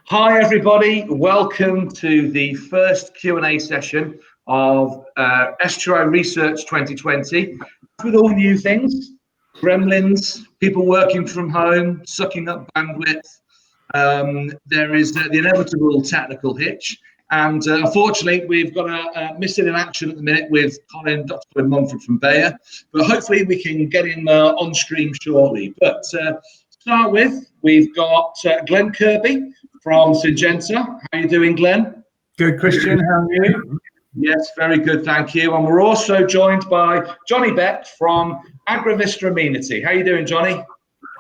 Hi everybody, welcome to the first Q&A session of STRI Research 2020. With all new things, gremlins, people working from home, sucking up bandwidth, there is the inevitable technical hitch. And unfortunately, we've got a missing in action at the minute with Dr. Colin Mumford from Bayer, but hopefully we can get him on stream shortly. But to start with, we've got Glenn Kirby from Syngenta. How are you doing, Glenn? Good, Christian. How are you? Yes, very good, thank you. And we're also joined by Johnny Bett from Agrovista Amenity. How are you doing, Johnny?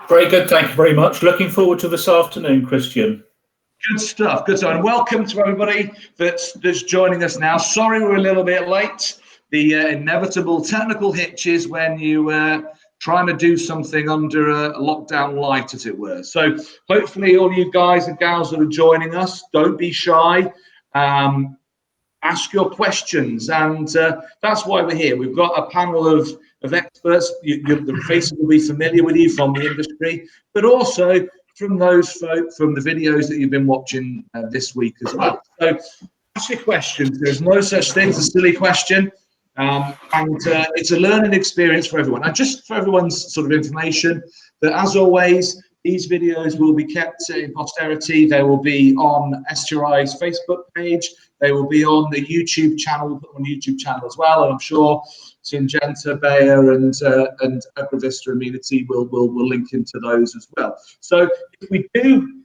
Very good, thank you very much. Looking forward to this afternoon, Christian. Good stuff, good stuff. And welcome to everybody that's joining us now. Sorry we're a little bit late. The inevitable technical hitches when you trying to do something under a lockdown light, as it were. So hopefully all you guys and gals that are joining us, don't be shy. Ask your questions, and that's why we're here. We've got a panel of experts. The faces will be familiar with you from the industry, but also from those folk from the videos that you've been watching this week as well. So ask your questions. There's no such thing as a silly question. And it's a learning experience for everyone. And just for everyone's sort of information, that as always, these videos will be kept in posterity. They will be on STRI's Facebook page. They will be on the YouTube channel. We'll put them on the YouTube channel as well. And I'm sure Syngenta, Bayer, and Agrovista Amenity will link into those as well. So if we do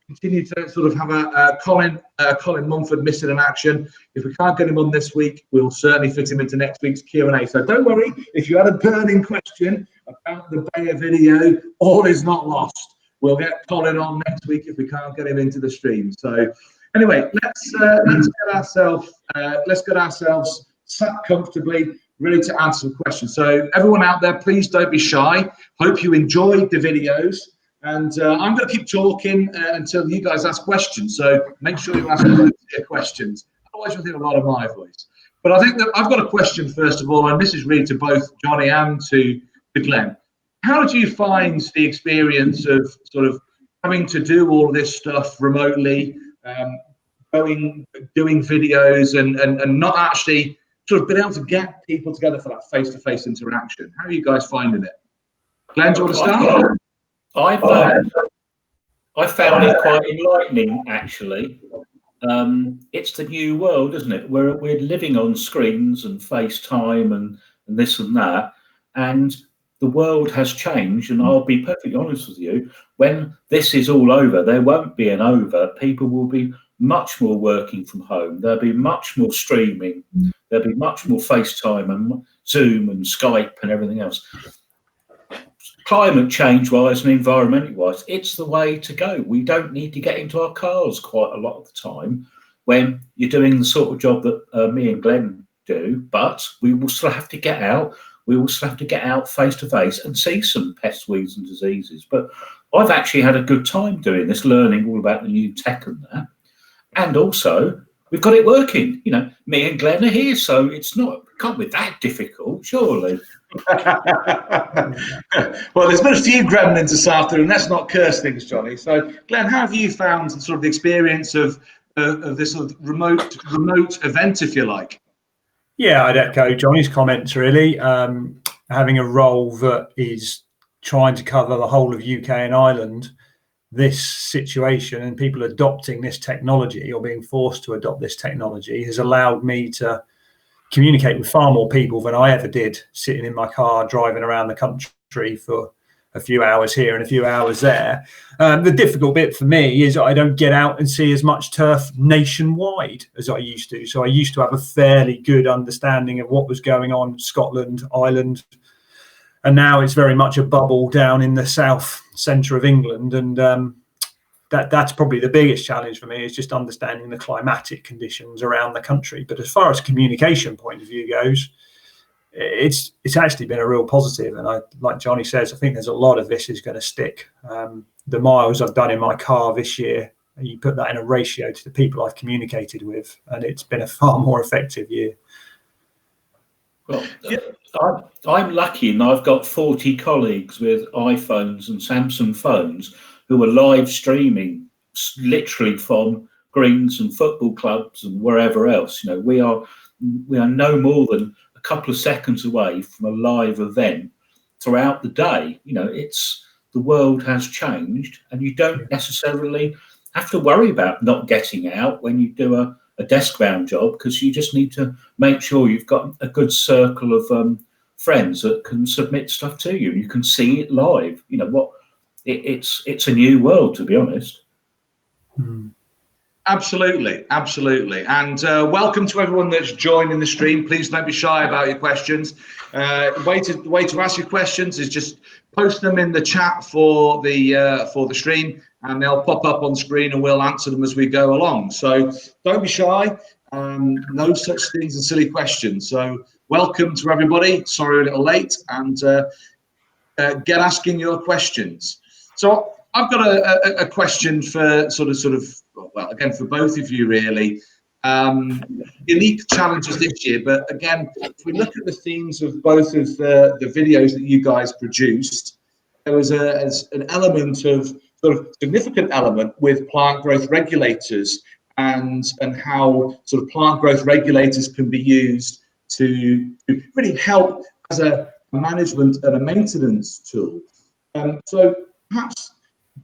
continue to sort of have a Colin Mumford missing in action, if we can't get him on this week, we'll certainly fit him into next week's Q&A. So don't worry, if you had a burning question about the Bayer video, all is not lost. We'll get Colin on next week if we can't get him into the stream. So anyway, let's get ourselves sat comfortably, ready to answer some questions. So everyone out there, please don't be shy. Hope you enjoyed the videos. And I'm going to keep talking until you guys ask questions. So make sure you ask your questions. Otherwise, you'll hear a lot of my voice. But I think that I've got a question, first of all, and this is really to both Johnny and to Glenn. How did you find the experience of sort of having to do all this stuff remotely, doing videos and not actually sort of being able to get people together for that face-to-face interaction? How are you guys finding it? Glenn, do you want to start? I found it quite enlightening, actually. It's the new world, isn't it? We're living on screens and FaceTime and this and that, and the world has changed. And I'll be perfectly honest with you, when this is all over, there won't be an over. People will be much more working from home. There'll be much more streaming. There'll be much more FaceTime and Zoom and Skype and everything else. Climate change wise and environmental wise, it's the way to go. We don't need to get into our cars quite a lot of the time when you're doing the sort of job that me and Glenn do, but we will still have to get out. We will still have to get out face to face and see some pests, weeds and diseases. But I've actually had a good time doing this, learning all about the new tech and that. And also, we've got it working. You know, me and Glenn are here, so can't be that difficult, surely. Well, there's been a few gremlins this afternoon. Let's not curse things, Johnny. So, Glenn, how have you found sort of the experience of this sort of remote event, if you like? Yeah, I'd echo Johnny's comments, really. Having a role that is trying to cover the whole of UK and Ireland, this situation and people adopting this technology or being forced to adopt this technology has allowed me to communicate with far more people than I ever did sitting in my car driving around the country for a few hours here and a few hours there. The difficult bit for me is I don't get out and see as much turf nationwide as I used to. So I used to have a fairly good understanding of what was going on in Scotland, Ireland, and now it's very much a bubble down in the south centre of England. And that's probably the biggest challenge for me, is just understanding the climatic conditions around the country. But as far as communication point of view goes, it's actually been a real positive. And like Johnny says, I think there's a lot of this is going to stick. The miles I've done in my car this year, you put that in a ratio to the people I've communicated with, and it's been a far more effective year. Well, I'm lucky, and I've got 40 colleagues with iPhones and Samsung phones who are live streaming literally from greens and football clubs and wherever else. You know, we are no more than a couple of seconds away from a live event throughout the day. You know, the world has changed, and you don't necessarily have to worry about not getting out when you do a desk-bound job, because you just need to make sure you've got a good circle of friends that can submit stuff to you. You can see it live. You know, it's a new world, to be honest. Absolutely, absolutely. And welcome to everyone that's joining the stream. Please don't be shy about your questions. The way to ask your questions is just post them in the chat for the stream, and they'll pop up on screen, and we'll answer them as we go along. So don't be shy. No such things as silly questions. So welcome to everybody. Sorry we're a little late, and get asking your questions. So I've got a question for sort of well, again, for both of you really. Unique challenges this year, but again, if we look at the themes of both of the videos that you guys produced, there was an element of sort of significant element with plant growth regulators and how sort of plant growth regulators can be used to really help as a management and a maintenance tool. So perhaps,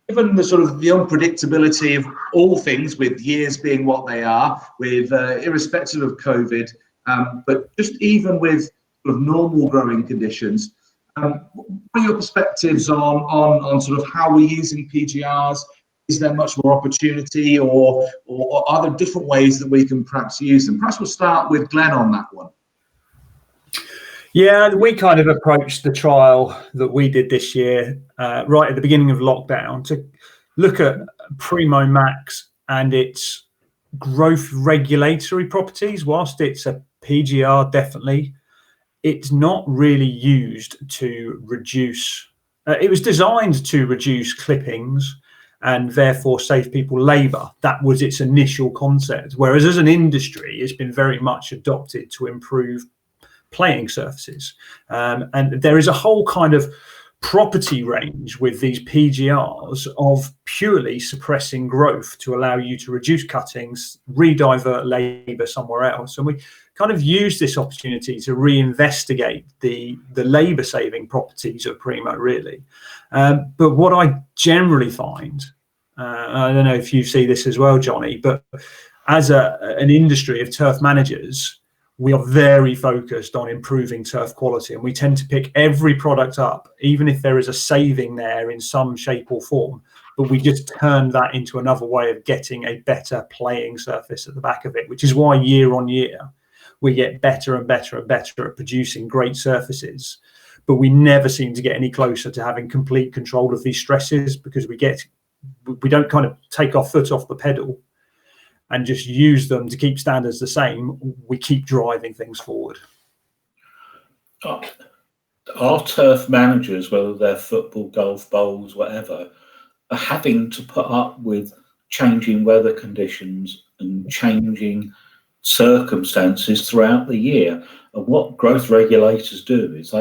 given the sort of the unpredictability of all things, with years being what they are, with irrespective of COVID, but just even with sort of normal growing conditions, what are your perspectives on sort of how we're using PGRs? Is there much more opportunity, or are there different ways that we can perhaps use them? Perhaps we'll start with Glenn on that one. Yeah, we kind of approached the trial that we did this year right at the beginning of lockdown to look at Primo Max and its growth regulatory properties. Whilst it's a PGR, definitely, it's not really used to reduce. It was designed to reduce clippings and therefore save people labour. That was its initial concept. Whereas as an industry, it's been very much adopted to improve playing surfaces, and there is a whole kind of property range with these PGRs of purely suppressing growth to allow you to reduce cuttings, redivert labour somewhere else. And we kind of use this opportunity to reinvestigate the labour saving properties of Primo, really. But what I generally find, I don't know if you see this as well, Johnny, but as an industry of turf managers, we are very focused on improving turf quality, and we tend to pick every product up, even if there is a saving there in some shape or form, but we just turn that into another way of getting a better playing surface at the back of it, which is why year on year we get better and better and better at producing great surfaces, but we never seem to get any closer to having complete control of these stresses, because we don't kind of take our foot off the pedal and just use them to keep standards the same. We keep driving things forward. Our turf managers, whether they're football, golf, bowls, whatever, are having to put up with changing weather conditions and changing circumstances throughout the year. And what growth regulators do is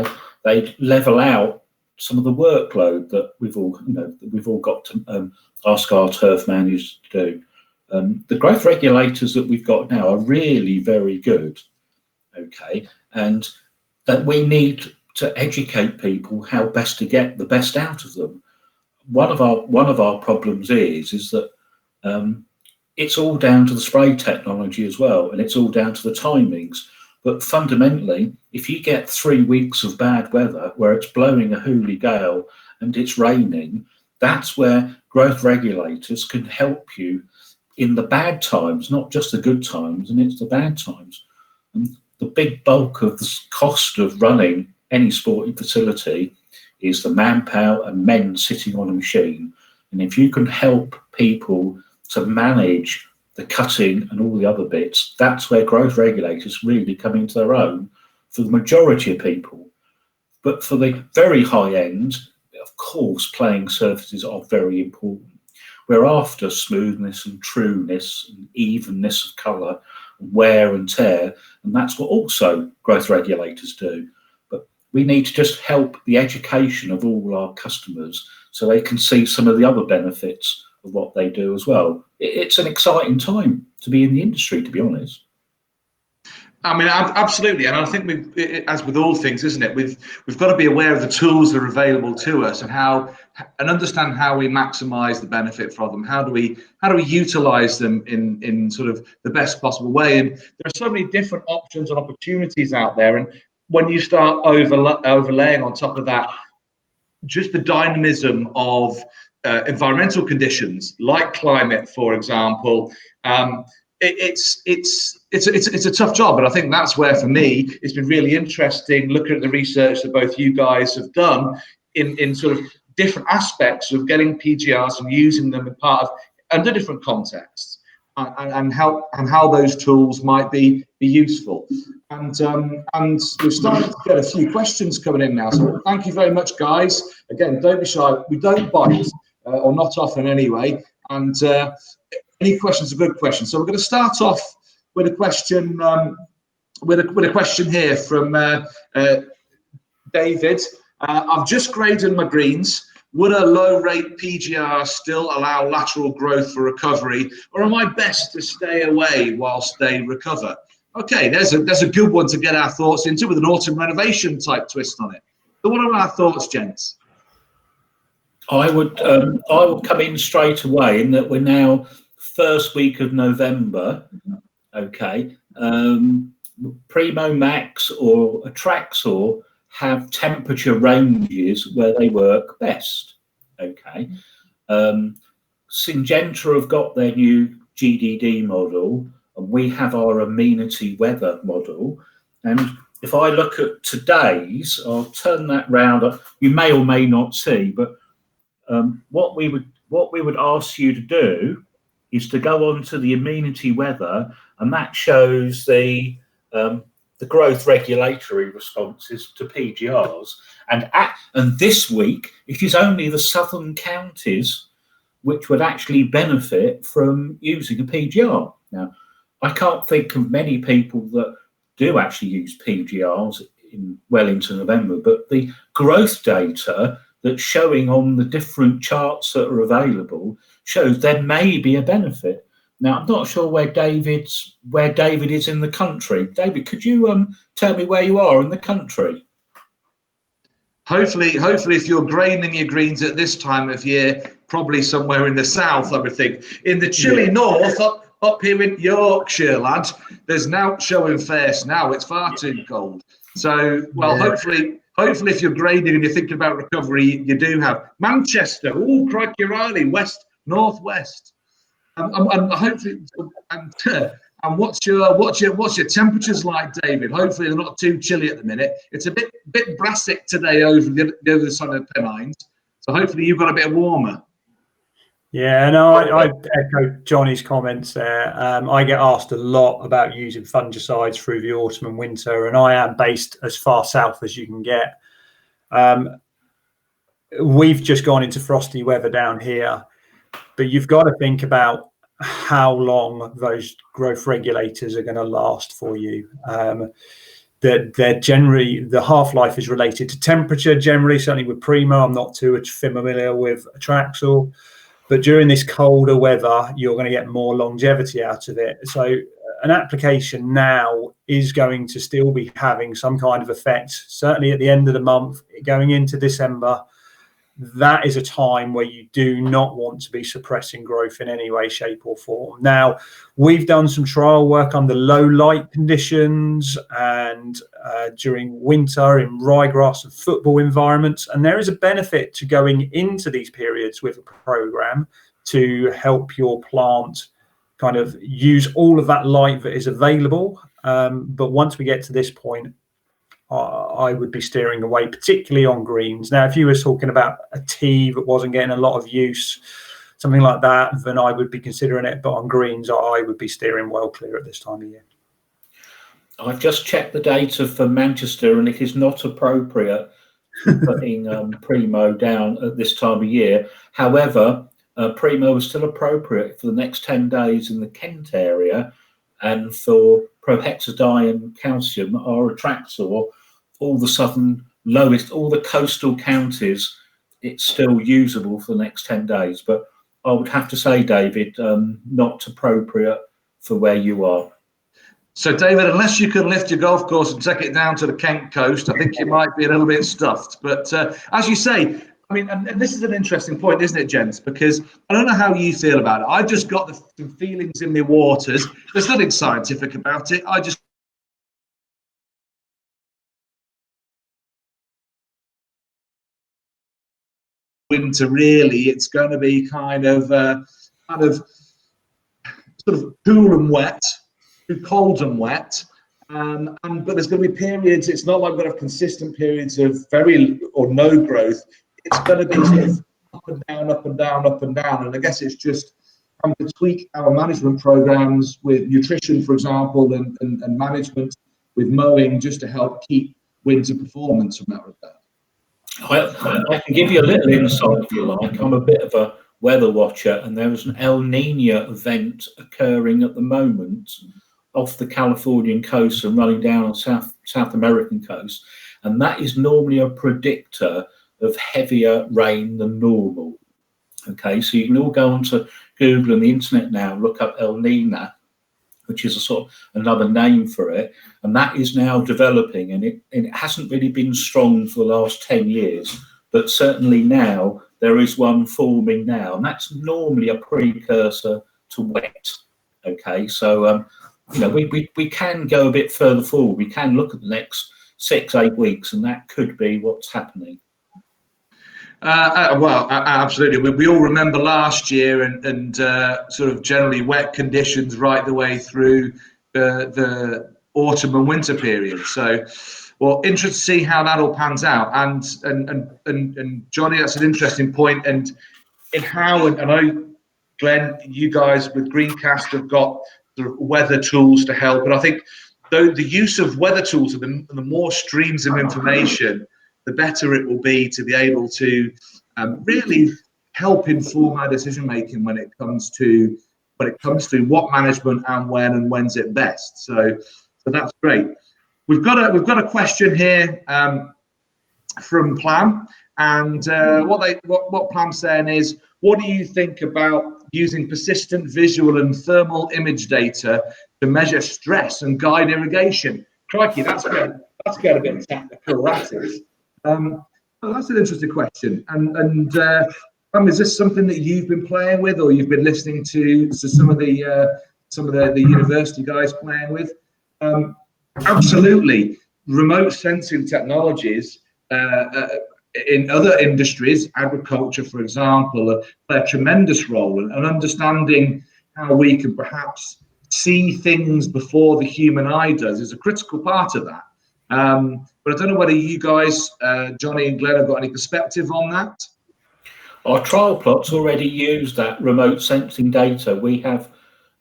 they level out some of the workload that we've all got to ask our turf managers to do. The growth regulators that we've got now are really very good, okay, and that we need to educate people how best to get the best out of them. One of our problems is that it's all down to the spray technology as well, and it's all down to the timings. But fundamentally, if you get 3 weeks of bad weather where it's blowing a hooly gale and it's raining, that's where growth regulators can help you in the bad times, not just the good times, and it's the bad times. And the big bulk of the cost of running any sporting facility is the manpower and men sitting on a machine. And if you can help people to manage the cutting and all the other bits, that's where growth regulators really come into their own for the majority of people. But for the very high end, of course, playing surfaces are very important. We're after smoothness and trueness and evenness of colour, wear and tear, and that's what also growth regulators do. But we need to just help the education of all our customers so they can see some of the other benefits of what they do as well. It's an exciting time to be in the industry, to be honest. I mean, absolutely, and I think as with all things, isn't it? We've got to be aware of the tools that are available to us, and understand how we maximise the benefit from them. How do we utilise them in sort of the best possible way? And there are so many different options and opportunities out there, and when you start overlaying on top of that, just the dynamism of environmental conditions, like climate, for example. It's a tough job, but I think that's where, for me, it's been really interesting looking at the research that both you guys have done in sort of different aspects of getting PGRs and using them under different contexts, and how those tools might be useful. And we're starting to get a few questions coming in now. So thank you very much, guys. Again, don't be shy. We don't bite, or not often anyway. And any questions are good questions. So we're going to start off with a question, with a question here from David. I've just graded my greens. Would a low-rate PGR still allow lateral growth for recovery, or am I best to stay away whilst they recover? Okay, there's a good one to get our thoughts into, with an autumn renovation type twist on it. So what are our thoughts, gents? I would come in straight away in that we're now first week of November. Okay, Primo Max or Atraxor have temperature ranges where they work best. Okay, Syngenta have got their new GDD model, and we have our amenity weather model. And if I look at today's, I'll turn that round. You may or may not see, but what we would ask you to do is to go on to the amenity weather, and that shows the growth regulatory responses to PGRs. And this week, it is only the southern counties which would actually benefit from using a PGR. Now, I can't think of many people that do actually use PGRs well into November, but the growth data that's showing on the different charts that are available shows there may be a benefit. Now, I'm not sure where David is in the country. David, could you tell me where you are in the country? Hopefully, if you're grading your greens at this time of year, probably somewhere in the south, I would think. In the chilly north, up here in Yorkshire, lads, there's now showing fair snow. It's far too cold. So, well, hopefully, if you're grading and you're thinking about recovery, you do have Manchester. Oh, crikey, Riley, northwest. And hopefully, and what's your temperatures like, David? Hopefully they're not too chilly at the minute. It's a bit brassic today over the other side of the Pennines, so hopefully you've got a bit warmer. Yeah, no, I echo Johnny's comments there. I get asked a lot about using fungicides through the autumn and winter, and I am based as far south as you can get. We've just gone into frosty weather down here, but you've got to think about how long those growth regulators are going to last for you. They're generally, the half-life is related to temperature generally, certainly with Primo. I'm not too familiar with Atraxor, but during this colder weather, you're going to get more longevity out of it. So an application now is going to still be having some kind of effect, certainly at the end of the month, going into December. That is a time where you do not want to be suppressing growth in any way, shape or form. Now, we've done some trial work under low light conditions and during winter in ryegrass and football environments. And there is a benefit to going into these periods with a program to help your plant kind of use all of that light that is available. But once we get to this point, I would be steering away, particularly on greens. Now, if you were talking about a tea that wasn't getting a lot of use, something like that, then I would be considering it. But on greens, I would be steering well clear at this time of year. I've just checked the data for Manchester, and it is not appropriate putting Primo down at this time of year. However, Primo is still appropriate for the next 10 days in the Kent area, and for prohexadiene calcium or Atraxor, all the southern lowest, all the coastal counties, it's still usable for the next 10 days. But I would have to say, David, not appropriate for where you are. So, David, unless you can lift your golf course and take it down to the Kent coast, I think you might be a little bit stuffed. But as you say, I mean, and this is an interesting point, isn't it, gents? Because I don't know how you feel about it. I've just got some feelings in my waters. There's nothing scientific about it. I just winter, really, it's going to be kind of sort of cool and wet, too cold and wet. But there's going to be periods. It's not like we're going to have consistent periods of very or no growth. It's going to be sort of up and down, up and down, up and down. And I guess it's just having to tweak our management programs with nutrition, for example, and management with mowing, just to help keep winter performance from that regard. I can give you a little insight if you like. I'm a bit of a weather watcher, and there is an El Nino event occurring at the moment off the Californian coast and running down on South American coast, and that is normally a predictor of heavier rain than normal. Okay, so you can all go onto Google and the internet now, look up El Nino, which is a sort of another name for it, and that is now developing, and it hasn't really been strong for the last 10 years, but certainly now there is one forming now, and that's normally a precursor to wet. Okay, so you know, we can go a bit further forward. We can look at the next 6-8 weeks, and that could be what's happening. Well, absolutely. We all remember last year and sort of generally wet conditions right the way through the autumn and winter period. So, well, interested to see how that all pans out. And Johnny, that's an interesting point. And in how, and I know, Glenn, you guys with Greencast have got sort of weather tools to help. And I think though the use of weather tools and the more streams of information, the better it will be to be able to really help inform our decision making when it comes to what management and when's it best. So that's great. We've got a question here from Plan, and what Plan's saying is, what do you think about using persistent visual and thermal image data to measure stress and guide irrigation? Crikey, that's got a bit technical, that is. Well, that's an interesting question. And is this something that you've been playing with, or you've been listening to some of the university guys playing with? Absolutely. Remote sensing technologies in other industries, agriculture, for example, play a tremendous role, and understanding how we can perhaps see things before the human eye does is a critical part of that. But I don't know whether you guys, Johnny and Glenn, have got any perspective on that. Our trial plots already use that remote sensing data. We have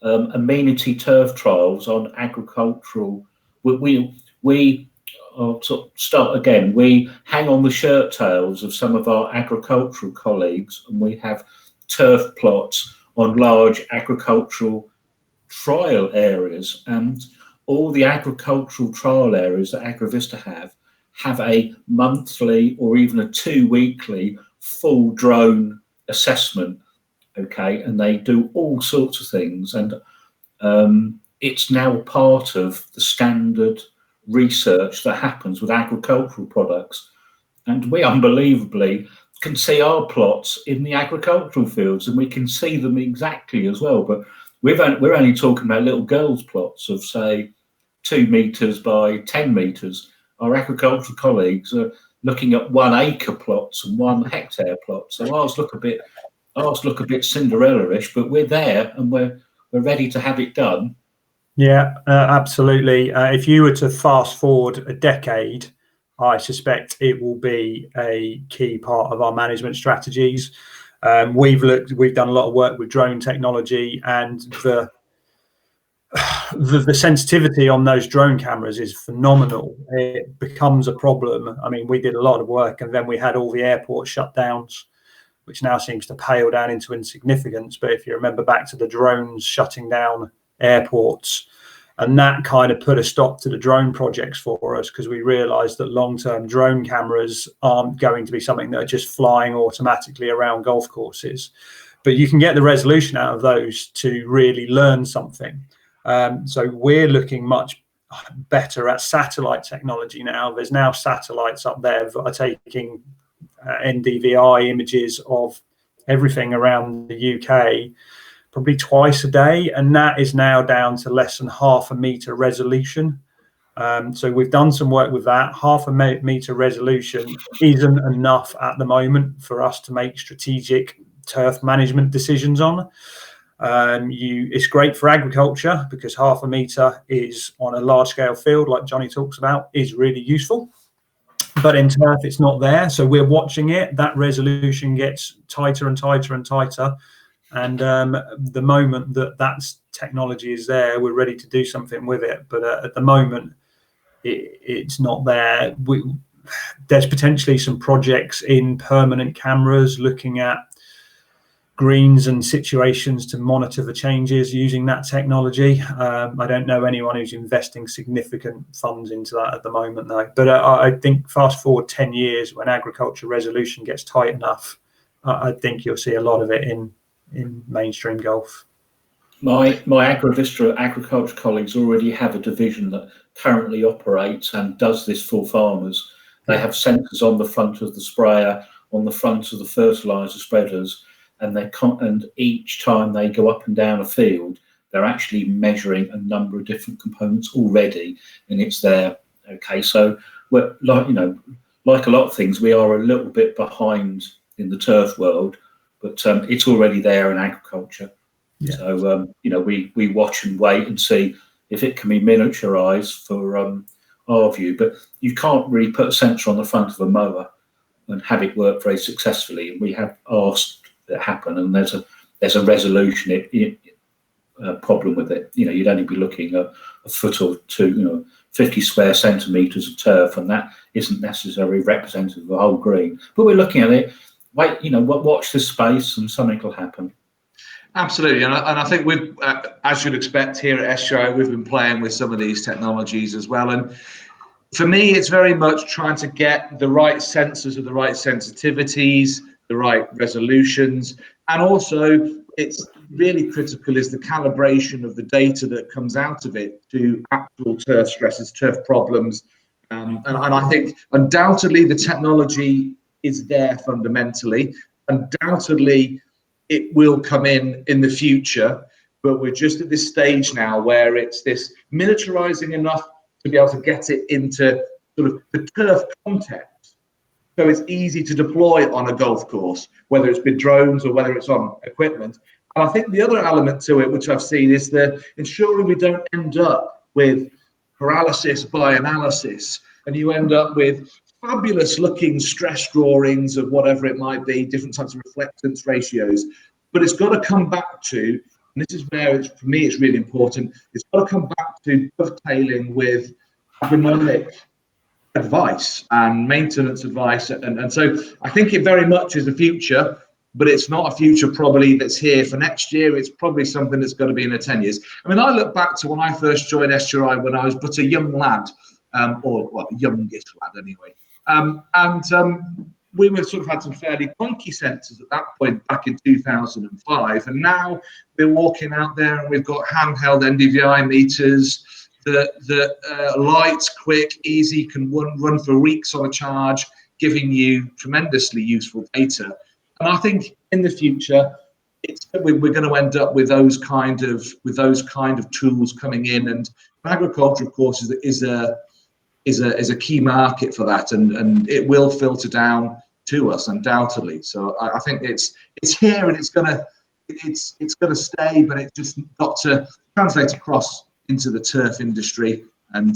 amenity turf trials on agricultural. I'll start again. We hang on the shirt tails of some of our agricultural colleagues, and we have turf plots on large agricultural trial areas. And all the agricultural trial areas that Agrovista have a monthly or even a 2-weekly full drone assessment. Okay, and they do all sorts of things, and it's now part of the standard research that happens with agricultural products. And we unbelievably can see our plots in the agricultural fields, and we can see them exactly as well. But we're only talking about little girls' plots of, say, 2 meters by 10 meters. Our agricultural colleagues are looking at 1 acre plots and 1 hectare plots. So ours look a bit Cinderella-ish, but we're there and we're ready to have it done. Yeah, absolutely. If you were to fast forward a decade, I suspect it will be a key part of our management strategies. We've done a lot of work with drone technology, and the sensitivity on those drone cameras is phenomenal. It becomes a problem. I mean, we did a lot of work, and then we had all the airport shutdowns, which now seems to pale down into insignificance. But if you remember back to the drones shutting down airports, and that kind of put a stop to the drone projects for us, because we realized that long-term drone cameras aren't going to be something that are just flying automatically around golf courses. but you can get the resolution out of those to really learn something. So we're looking much better at satellite technology now. There's now satellites up there that are taking NDVI images of everything around the UK probably twice a day, and that is now down to less than 0.5 meter resolution. So we've done some work with that. 0.5 meter resolution isn't enough at the moment for us to make strategic turf management decisions on. It's great for agriculture because 0.5 meter is on a large scale field like Johnny talks about is really useful, but in turf it's not there. So we're watching it. That resolution gets tighter and tighter and tighter, and the moment that technology is there, we're ready to do something with it. But at the moment it's not there. There's potentially some projects in permanent cameras looking at greens and situations to monitor the changes using that technology. I don't know anyone who's investing significant funds into that at the moment, though. But I think fast forward 10 years, when agriculture resolution gets tight enough, I think you'll see a lot of it in mainstream golf. My Agrovista agriculture colleagues already have a division that currently operates and does this for farmers. They have sensors on the front of the sprayer, on the front of the fertilizer spreaders, and each time they go up and down a field, they're actually measuring a number of different components already, and it's there. Okay, so we're like a lot of things, we are a little bit behind in the turf world, but it's already there in agriculture. Yeah. So we watch and wait and see if it can be miniaturized for our view. But you can't really put a sensor on the front of a mower and have it work very successfully. And we have asked that happen, and there's a resolution problem with it. You'd only be looking at a foot or two, 50 square centimeters of turf, and that isn't necessarily representative of the whole green. But we're looking at it. Wait, watch this space, and something will happen. Absolutely, and I think we've, as you'd expect here at STRI, we've been playing with some of these technologies as well. And for me, it's very much trying to get the right sensors with the right sensitivities, the right resolutions, and also it's really critical is the calibration of the data that comes out of it to actual turf stresses, turf problems. And I think undoubtedly the technology is there fundamentally. Undoubtedly, it will come in the future, but we're just at this stage now where it's this miniaturizing enough to be able to get it into sort of the turf context. So it's easy to deploy on a golf course, whether it's with drones or whether it's on equipment. And I think the other element to it, which I've seen, is the ensuring we don't end up with paralysis by analysis, and you end up with fabulous looking stress drawings of whatever it might be, different types of reflectance ratios. But it's got to come back to, and this is where for me it's really important, it's got to come back to dovetailing with agronomic advice and maintenance advice. And so I think it very much is a future, but it's not a future probably that's here for next year. It's probably something that's going to be in 10 years. I mean, I look back to when I first joined STRI when I was but a young lad, youngest lad anyway. We were sort of had some fairly clunky sensors at that point back in 2005, and now we're walking out there and we've got handheld NDVI meters that light, quick, easy, can run for weeks on a charge, giving you tremendously useful data. And I think in the future, we're going to end up with those kind of tools coming in, and agriculture, of course, is a key market for that, and it will filter down to us undoubtedly. So I think it's here and it's gonna stay, but it's just got to translate across into the turf industry and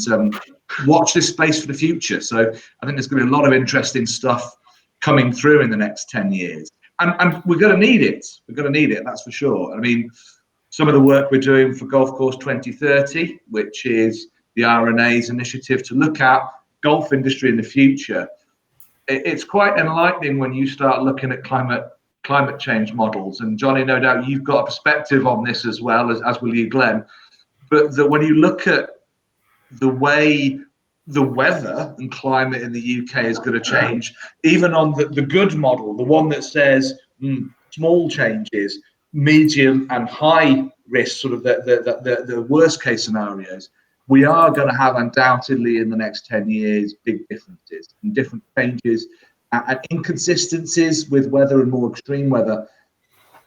watch this space for the future. So I think there's going to be a lot of interesting stuff coming through in the next 10 years, and we're going to need it. We're going to need it, that's for sure. I mean, some of the work we're doing for Golf Course 2030, which is the RNA's initiative to look at golf industry in the future, it's quite enlightening when you start looking at climate change models. And Johnny, no doubt you've got a perspective on this as well, as will you, Glenn. But when you look at the way the weather and climate in the UK is going to change, even on the good model, the one that says small changes, medium and high risk, sort of the worst case scenarios, we are going to have undoubtedly in the next 10 years big differences and different changes and inconsistencies with weather and more extreme weather.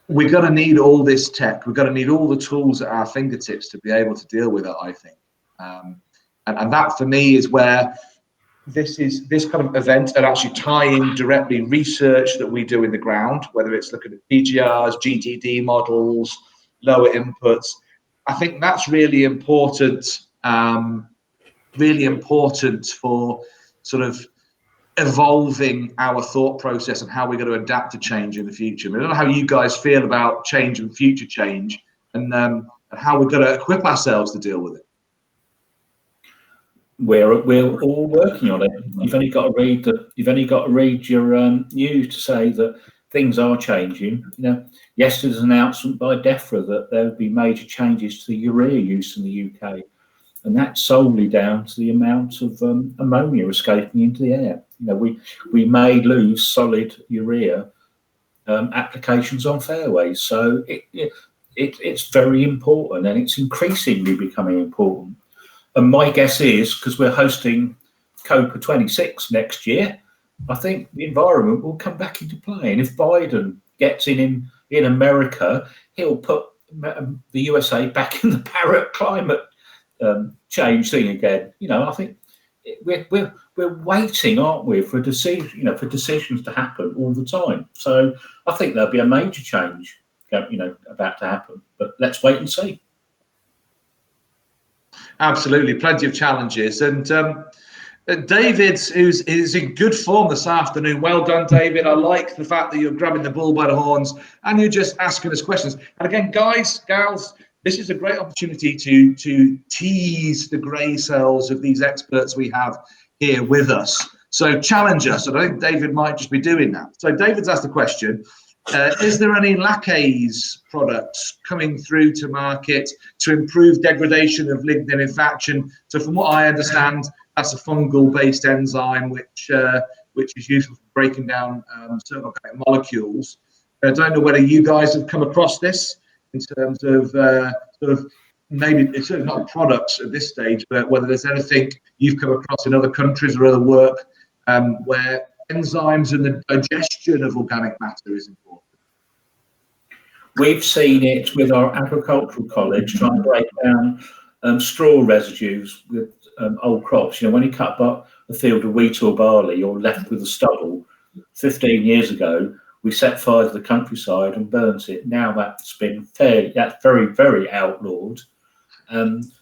We're going to need all this tech. We're going to need all the tools at our fingertips to be able to deal with it, I think. And that for me is where this kind of event and actually tying directly research that we do in the ground, whether it's looking at PGRs, GTD models, lower inputs. I think that's really important for sort of evolving our thought process and how we're going to adapt to change in the future. I don't know how you guys feel about change and future change, and how we're going to equip ourselves to deal with it. We're all working on it. You've only got to read your news to say that things are changing. Yesterday's announcement by DEFRA that there would be major changes to the urea use in the UK, and that's solely down to the amount of ammonia escaping into the air. We may lose solid urea applications on fairways, so it's very important, and it's increasingly becoming important. And my guess is, because we're hosting COPA 26 next year, I think the environment will come back into play. And if Biden gets in America, he'll put the USA back in the Paris climate change thing again. I think we're waiting, aren't we, for decisions to happen all the time. So I think there'll be a major change, about to happen. But let's wait and see. Absolutely, plenty of challenges. And David, who's in good form this afternoon. Well done, David. I like the fact that you're grabbing the bull by the horns and you're just asking us questions. And again, guys, gals, this is a great opportunity to tease the grey cells of these experts we have here with us. So challenge us. And I think David might just be doing that. So David's asked the question, is there any lacase products coming through to market to improve degradation of lignin in faction? So from what I understand, that's a fungal-based enzyme which is useful for breaking down certain organic molecules. I don't know whether you guys have come across this in terms of sort of, maybe it's certainly not products at this stage, but whether there's anything you've come across in other countries or other work where enzymes and the digestion of organic matter is important. We've seen it with our agricultural college trying to break down straw residues with old crops. When you cut a field of wheat or barley, you're left with the stubble. 15 years ago, we set fire to the countryside and burnt it. Now that's very, very outlawed.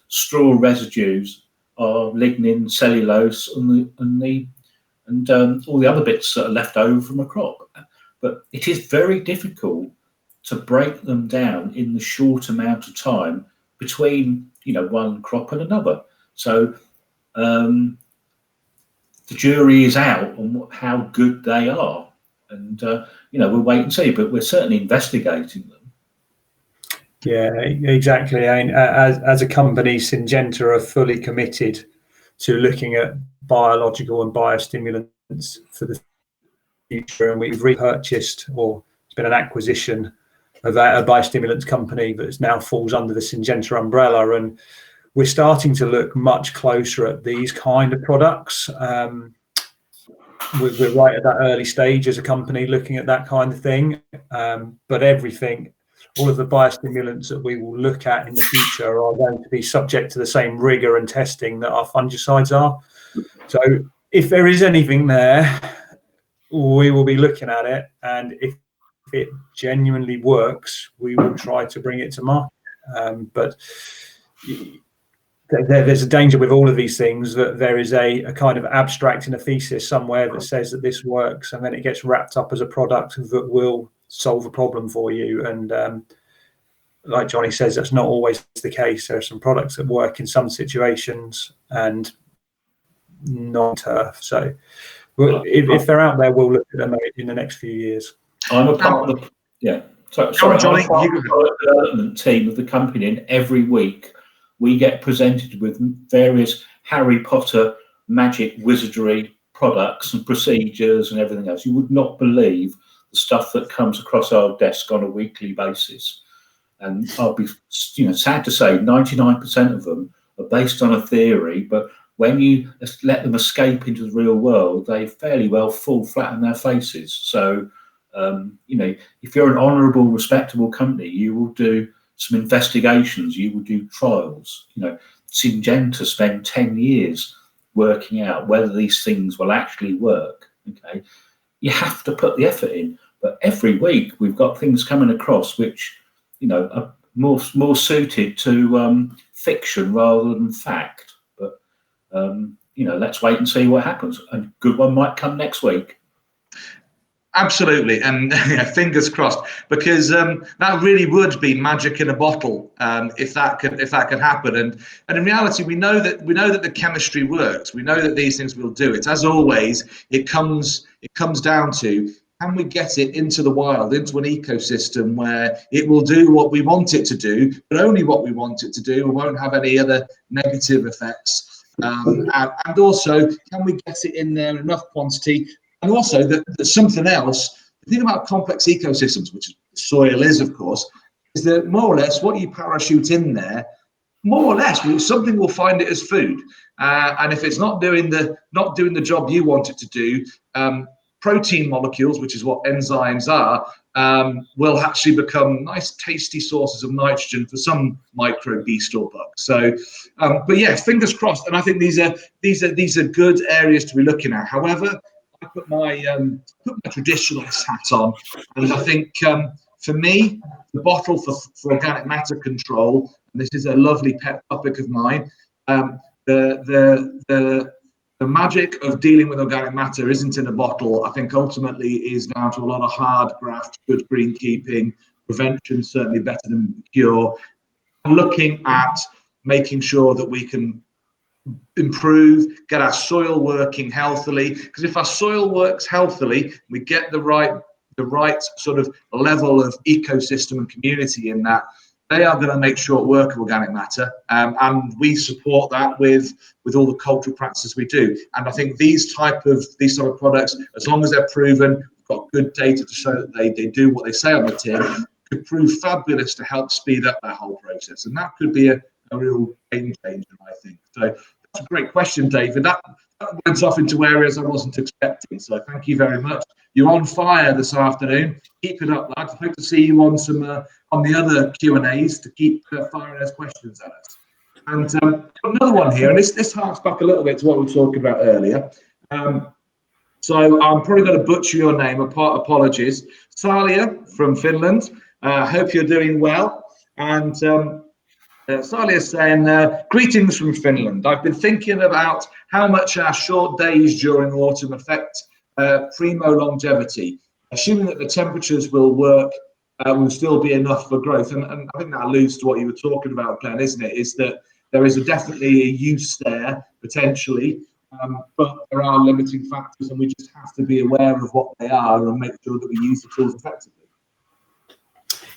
Straw residues are lignin, cellulose, and all the other bits that are left over from a crop. But it is very difficult to break them down in the short amount of time between one crop and another. So the jury is out on how good they are, and we'll wait and see. But we're certainly investigating them. Yeah, exactly. I mean, as a company, Syngenta are fully committed to looking at biological and biostimulants for the future, and we've repurchased, or it's been an acquisition of a biostimulants company that now falls under the Syngenta umbrella, and we're starting to look much closer at these kind of products. We're right at that early stage as a company looking at that kind of thing, but all of the biostimulants that we will look at in the future are going to be subject to the same rigor and testing that our fungicides are. So if there is anything there, we will be looking at it, and if it genuinely works, we will try to bring it to market. But there's a danger with all of these things that there is a kind of abstract in a thesis somewhere that says that this works, and then it gets wrapped up as a product that will solve a problem for you. And like Johnny says, that's not always the case. There are some products that work in some situations and not turf. So if they're out there, we'll look at them in the next few years. I'm a part of the development team of the company, and every week we get presented with various Harry Potter magic wizardry products and procedures and everything else. You would not believe the the stuff that comes across our desk on a weekly basis. And I'll be, sad to say, 99% of them are based on a theory, but when you let them escape into the real world, they fairly well fall flat on their faces. So, if you're an honourable, respectable company, you will do some investigations, you will do trials. Syngenta spent 10 years working out whether these things will actually work. Okay, you have to put the effort in. But every week we've got things coming across which, are more suited to fiction rather than fact. But let's wait and see what happens. A good one might come next week. Absolutely, and fingers crossed, because that really would be magic in a bottle if that could happen. And in reality, we know that the chemistry works. We know that these things will do it. As always, it comes down to, can we get it into the wild, into an ecosystem where it will do what we want it to do, but only what we want it to do, and won't have any other negative effects. And also, can we get it in there in enough quantity? And also that something else, the thing about complex ecosystems, which soil is, of course, is that more or less what you parachute in there, more or less something will find it as food. And if it's not doing the job you want it to do, protein molecules, which is what enzymes are, will actually become nice, tasty sources of nitrogen for some micro beast or bug. So, but yeah, fingers crossed. And I think these are good areas to be looking at. However, I put my traditionalist hat on, and I think for me, the bottle for organic matter control, and this is a lovely pet topic of mine, the magic of dealing with organic matter isn't in a bottle. I think ultimately is down to a lot of hard graft, good greenkeeping, prevention certainly better than cure, and looking at making sure that we can improve, get our soil working healthily. Because if our soil works healthily, we get the right sort of level of ecosystem and community in that, they are going to make short work of organic matter, and we support that with all the cultural practices we do. And I think these type of products, as long as they're proven, we've got good data to show that they do what they say on the tin, could prove fabulous to help speed up that whole process. And that could be a real game changer, I think. So that's a great question, David. That went off into areas I wasn't expecting. So thank you very much. You're on fire this afternoon. Keep it up, lads. I hope to see you on some on the other Q&As to keep firing those questions at us. And another one here, and this harks back a little bit to what we were talking about earlier. So I'm probably going to butcher your name. Apologies. Salia from Finland. Hope you're doing well. And Salia is saying, greetings from Finland. I've been thinking about how much our short days during autumn affect primo longevity, assuming that the temperatures will still be enough for growth. And I think that alludes to what you were talking about, Glenn, isn't it? Is that there is definitely a use there, potentially, but there are limiting factors, and we just have to be aware of what they are and make sure that we use the tools effectively.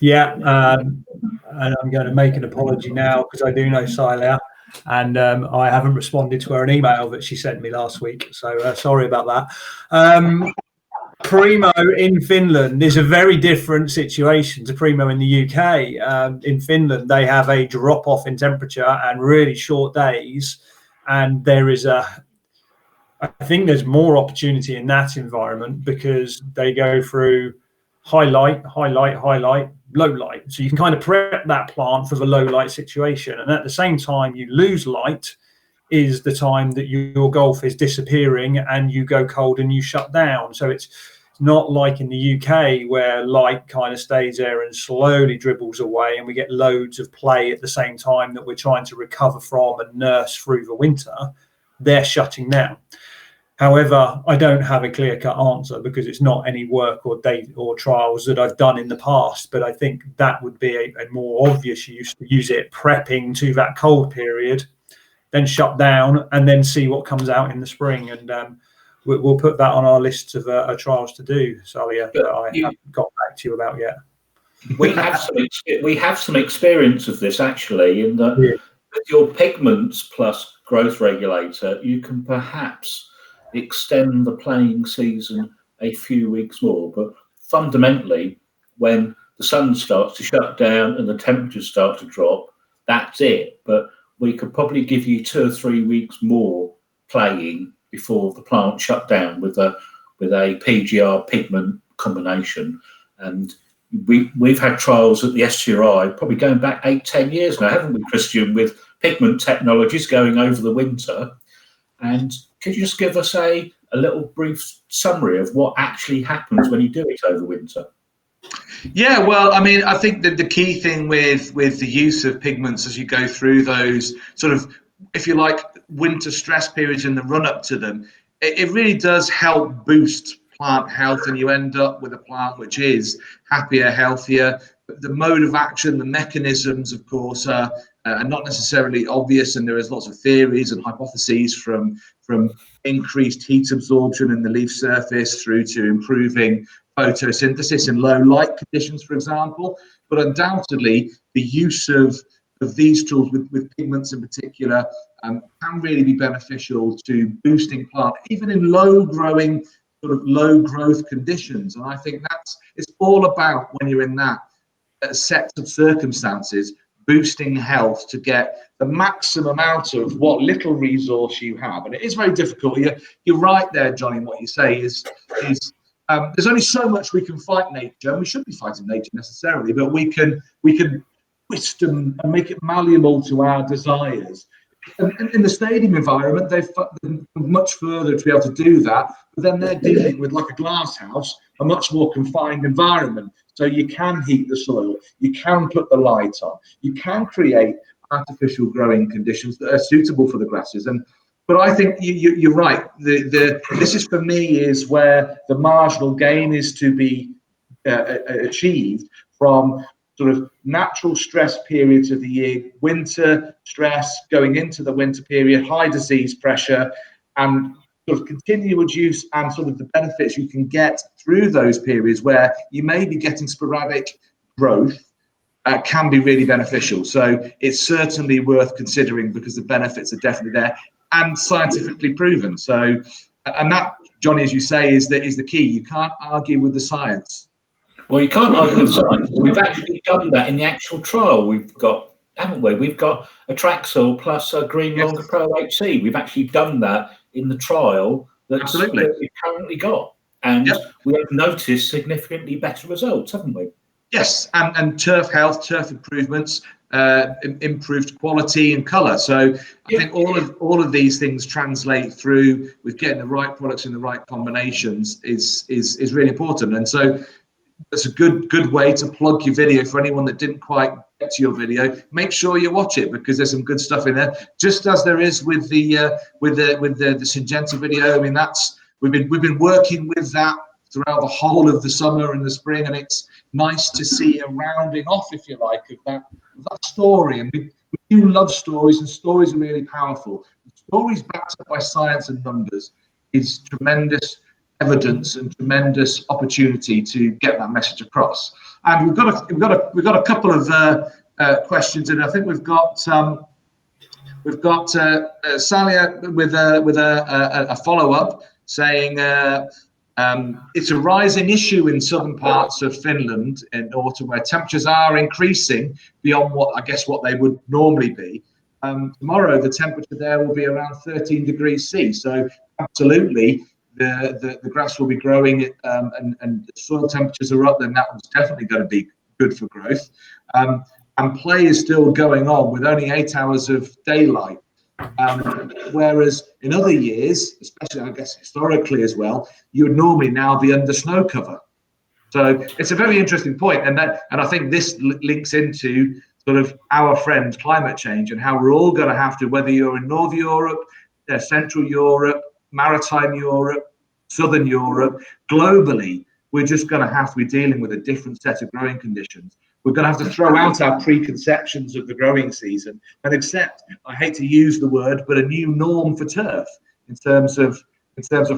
Yeah, and I'm going to make an apology now because I do know Silia, and I haven't responded to her an email that she sent me last week. So sorry about that. Primo in Finland is a very different situation to Primo in the UK. In Finland, they have a drop-off in temperature and really short days, and I think there's more opportunity in that environment because they go through high light, low light. So you can kind of prep that plant for the low light situation. And at the same time, you lose light is the time that your Gulf is disappearing and you go cold and you shut down. So it's not like in the UK where light kind of stays there and slowly dribbles away and we get loads of play at the same time that we're trying to recover from and nurse through the winter. They're shutting down. However, I don't have a clear-cut answer because it's not any work or data or trials that I've done in the past. But I think that would be a more obvious use to use it prepping to that cold period, then shut down and then see what comes out in the spring. And we'll put that on our list of trials to do, Salia, that I haven't got back to you about yet. We have some experience of this actually, in that with your pigments plus growth regulator, you can perhaps extend the playing season a few weeks more. But fundamentally, when the sun starts to shut down and the temperatures start to drop, that's it. But we could probably give you 2 or 3 weeks more playing before the plant shut down with a PGR pigment combination. And we've had trials at the STRI probably going back 8-10 years now, haven't we, Christian, with pigment technologies going over the winter. And could you just give us a little brief summary of what actually happens when you do it over winter? Yeah, well, I mean, I think that the key thing with the use of pigments as you go through those sort of, if you like, winter stress periods in the run up to them, it really does help boost plant health, and you end up with a plant which is happier, healthier. The mode of action, the mechanisms, of course, are not necessarily obvious, and there is lots of theories and hypotheses from increased heat absorption in the leaf surface through to improving photosynthesis in low light conditions, for example. But undoubtedly, the use of these tools with pigments in particular can really be beneficial to boosting plant, even in low growing, sort of low growth conditions. And I think it's all about, when you're in that set of circumstances, boosting health to get the maximum out of what little resource you have. And it is very difficult. You're right there, Johnny. What you say is there's only so much we can fight nature, and we shouldn't be fighting nature necessarily, but we can twist and make it malleable to our desires. And in the stadium environment, they've much further to be able to do that, but then they're dealing with, like a glass house, a much more confined environment. So you can heat the soil, you can put the light on, you can create artificial growing conditions that are suitable for the grasses. But I think you're right. This is, for me, is where the marginal gain is to be achieved from sort of natural stress periods of the year, winter stress going into the winter period, high disease pressure, and sort of continued use, and sort of the benefits you can get through those periods where you may be getting sporadic growth can be really beneficial. So it's certainly worth considering, because the benefits are definitely there and scientifically proven. So, and that, Johnny, as you say, is the key. You can't argue with the science. Well, you can't argue with science. We've actually done that in the actual trial. We've got, haven't we? We've got a Traxel plus a Green Longer Pro HC. We've actually done that in the trial that we've currently got. And we have noticed significantly better results, haven't we? Yes, and turf health, turf improvements, improved quality and colour. So I think all of these things translate through with getting the right products in the right combinations is really important. And so it's a good way to plug your video for anyone that didn't quite get to your video. Make sure you watch it, because there's some good stuff in there, just as there is with the Syngenta video. I mean, we've been working with that throughout the whole of the summer and the spring, and it's nice to see a rounding off, if you like, of that story. And we do love stories, and stories are really powerful. Stories backed up by science and numbers is tremendous evidence and tremendous opportunity to get that message across. And we've got a couple of questions, and I think we've got Salia with a follow-up saying it's a rising issue in southern parts of Finland in autumn, where temperatures are increasing beyond what they would normally be. Tomorrow the temperature there will be around 13 degrees C. So absolutely, the grass will be growing, and the soil temperatures are up, then that one's definitely going to be good for growth. And play is still going on with only 8 hours of daylight. Whereas in other years, especially I guess historically as well, you would normally now be under snow cover. So it's a very interesting point, and I think this links into sort of our friend climate change, and how we're all going to have to, whether you're in North Europe, Central Europe, Maritime Europe, Southern Europe, globally, we're just going to have to be dealing with a different set of growing conditions. We're going to have to throw out our preconceptions of the growing season and accept, I hate to use the word, but a new norm for turf in terms of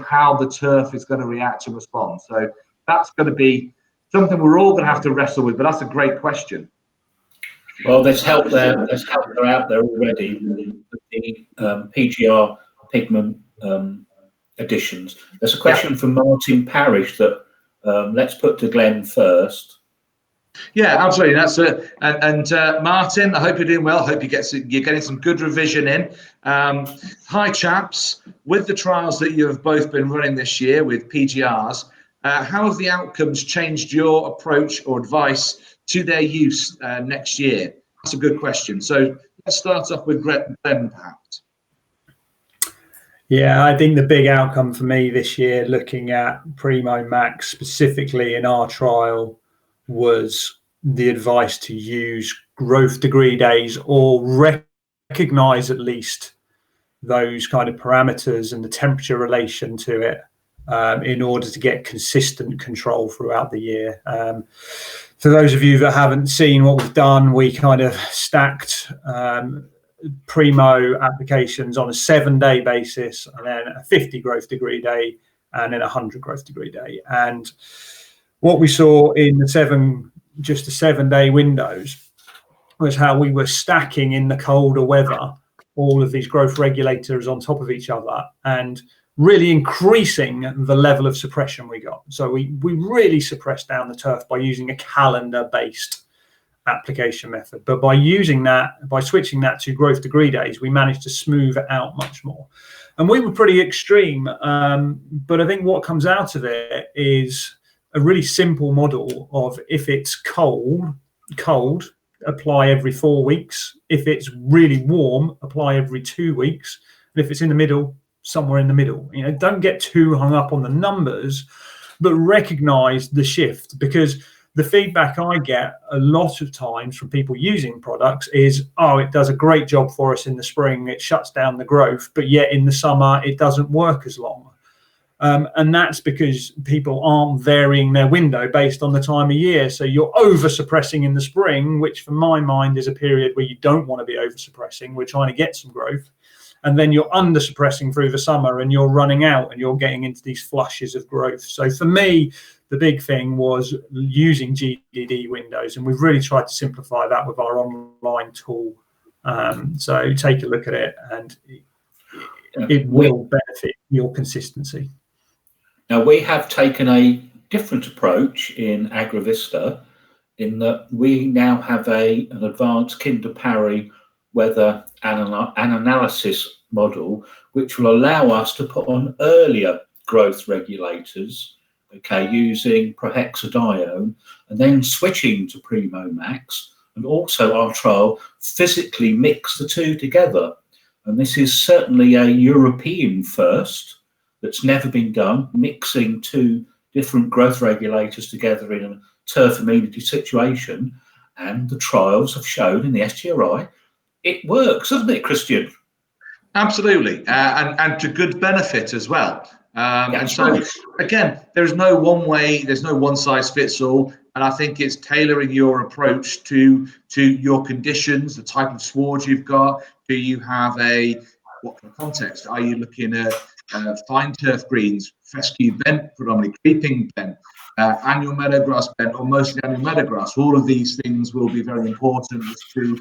how the turf is going to react and respond. So that's going to be something we're all going to have to wrestle with, but that's a great question. Well, there's help there. There's help there out there already with the PGR pigment additions. There's a question from Martin Parrish that Let's put to Glenn first. Yeah, absolutely. That's Martin, I hope you're doing well. I hope you're getting some good revision in. Hi, chaps. With the trials that you have both been running this year with PGRs, how have the outcomes changed your approach or advice to their use next year? That's a good question. So let's start off with Glenn, perhaps. Yeah, I think the big outcome for me this year, looking at Primo Max specifically in our trial, was the advice to use growth degree days, or recognize at least those kind of parameters and the temperature relation to it, in order to get consistent control throughout the year. For those of you that haven't seen what we've done, we kind of stacked Primo applications on a 7-day basis, and then a 50 growth degree day, and then a 100 growth degree day. And what we saw in the 7-day windows was how we were stacking in the colder weather all of these growth regulators on top of each other, and really increasing the level of suppression we got. So we really suppressed down the turf by using a calendar-based application method. But by using that, by switching that to growth degree days, we managed to smooth it out much more. And we were pretty extreme. But I think what comes out of it is a really simple model of, if it's cold, apply every 4 weeks. If it's really warm, apply every 2 weeks. And if it's in the middle, somewhere in the middle. You know, don't get too hung up on the numbers, but recognize the shift, because the feedback I get a lot of times from people using products is, oh, it does a great job for us in the spring, it shuts down the growth, but yet in the summer it doesn't work as long. And that's because people aren't varying their window based on the time of year. So you're over suppressing in the spring, which for my mind is a period where you don't want to be over suppressing. We're trying to get some growth. And then you're under suppressing through the summer, and you're running out, and you're getting into these flushes of growth. So for me, the big thing was using GDD windows, and we've really tried to simplify that with our online tool. So take a look at it, and it will benefit your consistency. Now, we have taken a different approach in Agrovista, in that we now have an advanced Kinder Parry weather analysis model, which will allow us to put on earlier growth regulators, okay, using prohexadione, and then switching to Primo Max. And also our trial physically mix the two together. And this is certainly a European first that's never been done, mixing two different growth regulators together in a turf amenity situation. And the trials have shown in the STRI, it works, doesn't it, Christian? Absolutely, and to good benefit as well. And so, right. Again, there's no one way, there's no one size fits all. And I think it's tailoring your approach to your conditions, the type of sward you've got. Do you have what kind of context? Are you looking at fine turf greens, fescue bent, predominantly creeping bent, annual meadowgrass bent, or mostly annual meadowgrass? All of these things will be very important to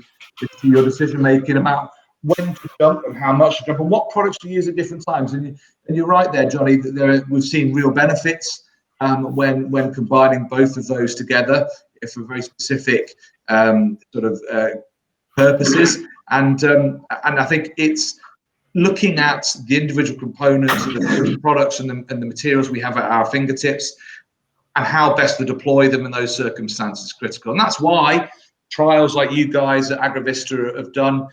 your decision making about when to jump and how much to jump and what products to use at different times. And you're right there, Johnny, that we've seen real benefits when combining both of those together for very specific purposes. And I think it's looking at the individual components of the products and the materials we have at our fingertips, and how best to deploy them in those circumstances is critical. And that's why trials like you guys at Agrovista have done,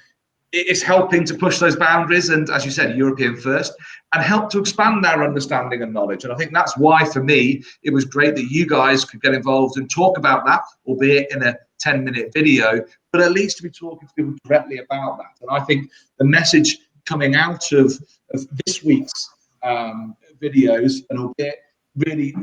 it's helping to push those boundaries, and as you said, European first, and help to expand our understanding and knowledge. And I think that's why, for me, it was great that you guys could get involved and talk about that, albeit in a 10-minute video, but at least to be talking to people directly about that. And I think the message coming out of this week's videos, and albeit really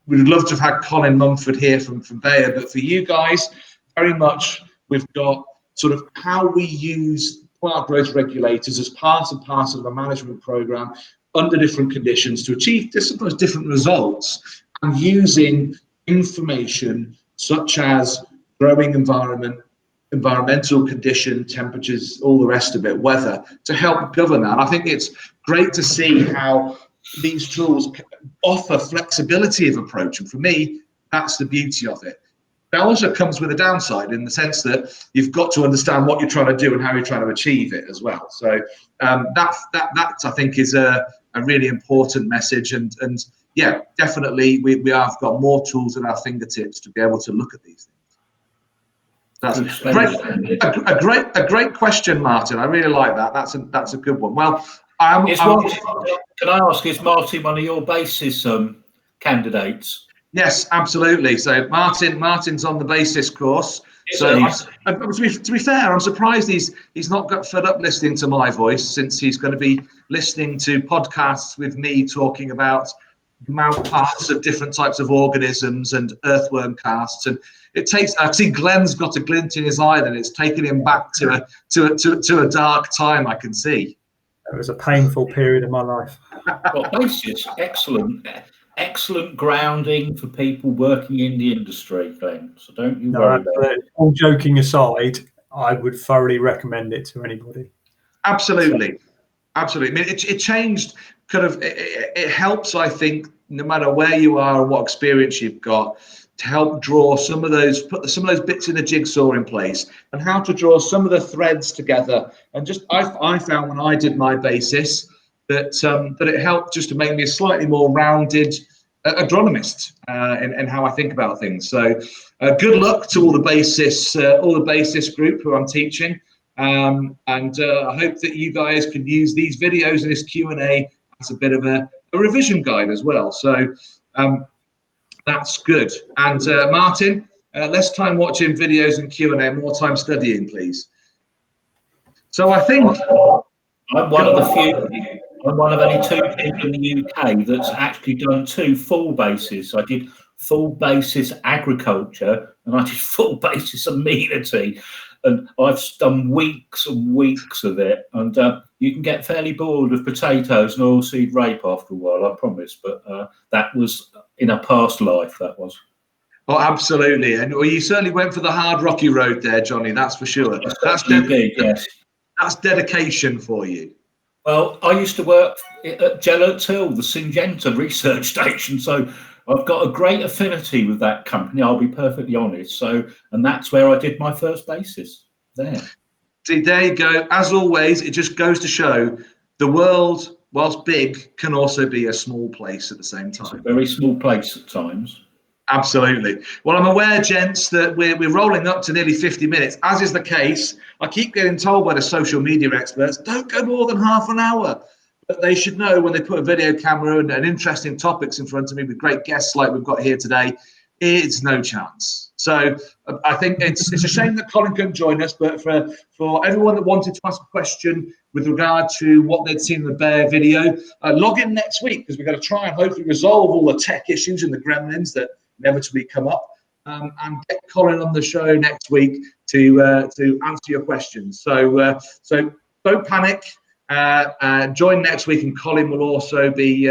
we'd love to have had Colin Mumford here from Bayer, but for you guys, very much we've got sort of how we use plant growth regulators as part and parcel of a management program under different conditions to achieve different results, and using information such as growing environment, environmental condition, temperatures, all the rest of it, weather, to help govern that. And I think it's great to see how these tools offer flexibility of approach, and for me, that's the beauty of it. That also comes with a downside in the sense that you've got to understand what you're trying to do and how you're trying to achieve it as well. So that I think is a really important message, and yeah, definitely we have got more tools at our fingertips to be able to look at these things. That's a great question, Martin. I really like that. That's a good one. Well, can I ask, is Martin one of your basis candidates? Yes, absolutely. So Martin's on the basis course. So to be fair, I'm surprised he's not got fed up listening to my voice, since he's going to be listening to podcasts with me talking about mouth parts of different types of organisms and earthworm casts. And I see Glenn's got a glint in his eye, and it's taken him back to a dark time, I can see. It was a painful period of my life. Well, basis, excellent grounding for people working in the industry, Glenn. So don't you worry about it. All joking aside, I would thoroughly recommend it to anybody. Absolutely. I mean, it changed kind of. It helps, I think, no matter where you are and what experience you've got, to help draw put some of those bits in the jigsaw in place, and how to draw some of the threads together. And just I found when I did my basis that it helped just to make me a slightly more rounded agronomist in how I think about things. So good luck to all the basis group who I'm teaching, and I hope that you guys can use these videos and this Q&A as a bit of a revision guide as well. So that's good. And Martin, less time watching videos and Q&A, more time studying, please. So I think I'm one of only two people in the UK that's actually done 2 full bases. I did full basis agriculture and I did full basis amenity, and I've done weeks and weeks of it. And you can get fairly bored of potatoes and oilseed rape after a while, I promise. But that was in a past life, that was. Oh, absolutely. And well, you certainly went for the hard, rocky road there, Johnny, that's for sure. Yes. That's dedication for you. Well, I used to work at Gellert Hill, the Syngenta research station, so I've got a great affinity with that company, I'll be perfectly honest. So, and that's where I did my first basis there. See, there you go. As always, it just goes to show the world, whilst big, can also be a small place at the same time. It's a very small place at times. Absolutely. Well, I'm aware, gents, that we're rolling up to nearly 50 minutes. As is the case, I keep getting told by the social media experts, don't go more than half an hour. But they should know when they put a video camera and interesting topics in front of me with great guests like we've got here today, it's no chance. So I think it's a shame that Colin couldn't join us, but for everyone that wanted to ask a question with regard to what they'd seen in the Bayer video, log in next week, because we're going to try and hopefully resolve all the tech issues and the gremlins that inevitably come up, and get Colin on the show next week to answer your questions. So don't panic. Join next week, and Colin will also be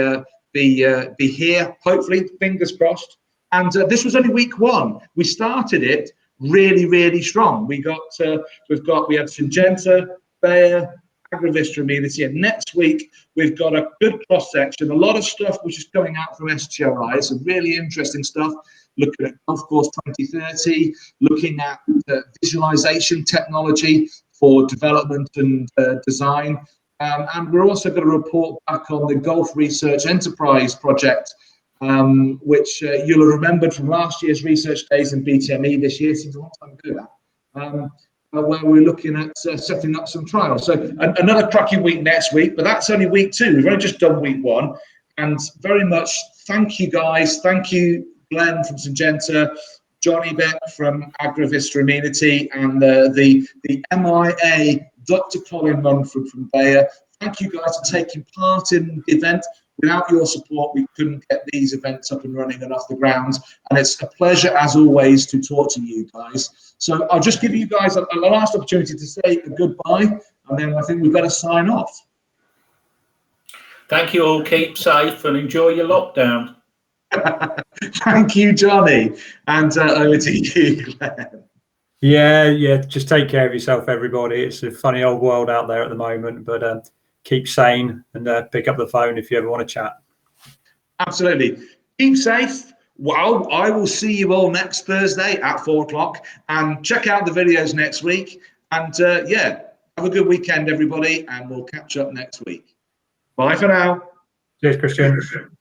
here. Hopefully, fingers crossed. And this was only week 1. We started it really strong. We had Syngenta, Bayer, Agrovista Amenity, and next week we've got a good cross section, a lot of stuff which is coming out from STRI, some really interesting stuff, looking at Golf Course 2030, looking at visualization technology for development and design, and we're also going to report back on the Golf Research Enterprise project, which you'll have remembered from last year's research days in BTME. This year seems a long time ago now. Where we're looking at setting up some trials. So another cracking week next week, but that's only week 2. We've only just done week 1. And very much thank you guys. Thank you, Glenn from Syngenta, Johnny Bett from Agrovista Amenity, and the MIA, Dr. Colin Munford from Bayer. Thank you guys for taking part in the event. Without your support, we couldn't get these events up and running and off the ground. And it's a pleasure, as always, to talk to you guys. So I'll just give you guys a last opportunity to say a goodbye, and then I think we better sign off. Thank you all. Keep safe and enjoy your lockdown. Thank you, Johnny. And over to you, Glenn. Yeah. Just take care of yourself, everybody. It's a funny old world out there at the moment, but keep sane and pick up the phone if you ever want to chat. Absolutely. Keep safe. Well, I will see you all next Thursday at 4 o'clock, and check out the videos next week. And yeah, have a good weekend, everybody, and we'll catch up next week. Bye for now. Cheers, Christian.